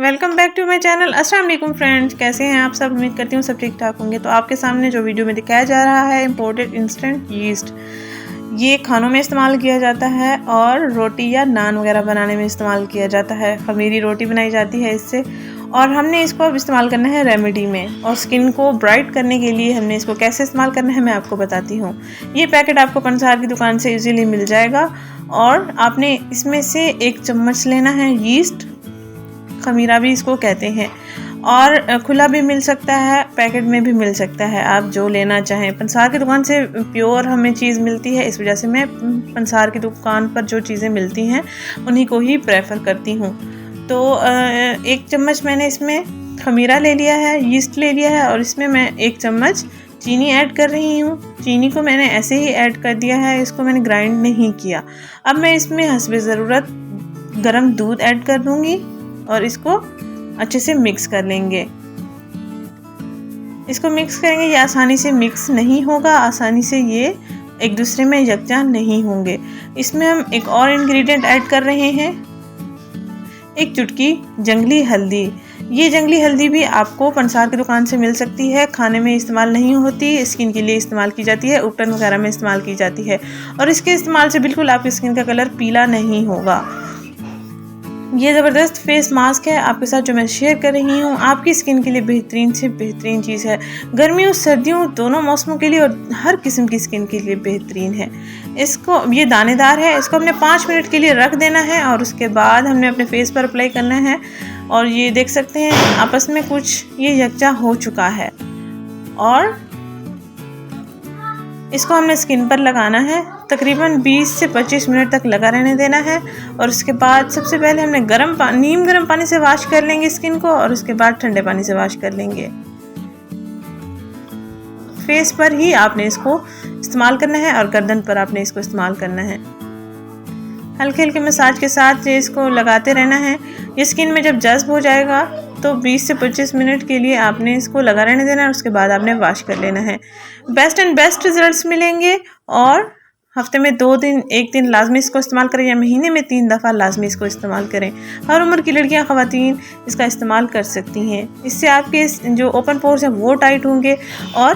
Welcome back to my channel. अस्सलाम वालेकुम friends, कैसे हैं आप सब। उम्मीद करती हूँ सब ठीक ठाक होंगे। तो आपके सामने जो वीडियो में दिखाया जा रहा है इम्पोर्टेड इंस्टेंट यीस्ट, ये खानों में इस्तेमाल किया जाता है और रोटी या नान वगैरह बनाने में इस्तेमाल किया जाता है। खमीरी रोटी बनाई जाती है इससे, और हमने इसको अब इस्तेमाल करना है रेमेडी में। और स्किन को ब्राइट करने के लिए हमने इसको कैसे इस्तेमाल करना है मैं आपको बताती हूँ। ये पैकेट आपको पंसार की दुकान से इजीली मिल जाएगा। और आपने इसमें से 1 चम्मच लेना है यीस्ट, खमीरा भी इसको कहते हैं, और खुला भी मिल सकता है, पैकेट में भी मिल सकता है, आप जो लेना चाहें। पंसार की दुकान से प्योर हमें चीज़ मिलती है, इस वजह से मैं पंसार की दुकान पर जो चीज़ें मिलती हैं उन्हीं को ही प्रेफर करती हूँ। तो 1 चम्मच मैंने इसमें खमीरा ले लिया है, यीस्ट ले लिया है, और इसमें मैं 1 चम्मच चीनी ऐड कर रही हूँ। चीनी को मैंने ऐसे ही ऐड कर दिया है, इसको मैंने ग्राइंड नहीं किया। अब मैं इसमें हस्बे ज़रूरत गर्म दूध ऐड कर दूँगी और इसको अच्छे से मिक्स कर लेंगे। इसको मिक्स करेंगे, ये आसानी से मिक्स नहीं होगा, आसानी से ये एक दूसरे में यकजा नहीं होंगे। इसमें हम एक और इंग्रेडिएंट ऐड कर रहे हैं, 1 चुटकी जंगली हल्दी। ये जंगली हल्दी भी आपको पंसार की दुकान से मिल सकती है, खाने में इस्तेमाल नहीं होती, स्किन के लिए इस्तेमाल की जाती है, उपटन वगैरह में इस्तेमाल की जाती है। और इसके इस्तेमाल से बिल्कुल आपकी स्किन का कलर पीला नहीं होगा। ये ज़बरदस्त फेस मास्क है आपके साथ जो मैं शेयर कर रही हूँ, आपकी स्किन के लिए बेहतरीन से बेहतरीन चीज़ है। गर्मियों सर्दियों दोनों मौसमों के लिए और हर किस्म की स्किन के लिए बेहतरीन है। इसको, ये दानेदार है, इसको हमने 5 मिनट के लिए रख देना है और उसके बाद हमने अपने फेस पर अप्लाई करना है। और ये देख सकते हैं आपस में कुछ ये यकजा हो चुका है, और इसको हमने स्किन पर लगाना है। तकरीबन 20 से 25 मिनट तक लगा रहने देना है। और उसके बाद सबसे पहले हमने नीम गर्म पानी से वॉश कर लेंगे स्किन को, और उसके बाद ठंडे पानी से वॉश कर लेंगे। फेस पर ही आपने इसको इस्तेमाल करना है और गर्दन पर आपने इसको इस्तेमाल करना है। हल्के हल्के मसाज के साथ इसको लगाते रहना है। ये स्किन में जब जज्ब हो जाएगा तो 20 से 25 मिनट के लिए आपने इसको लगा रहने देना है, और उसके बाद आपने वॉश कर लेना है। बेस्ट रिजल्ट्स मिलेंगे। और हफ्ते में 2 दिन, 1 दिन लाजमी इसको इस्तेमाल करें, या महीने में 3 दफ़ा लाजमी इसको इस्तेमाल करें। हर उम्र की लड़कियां, ख़वातीन इसका इस्तेमाल कर सकती हैं। इससे आपके जो ओपन पोर्स हैं वो टाइट होंगे और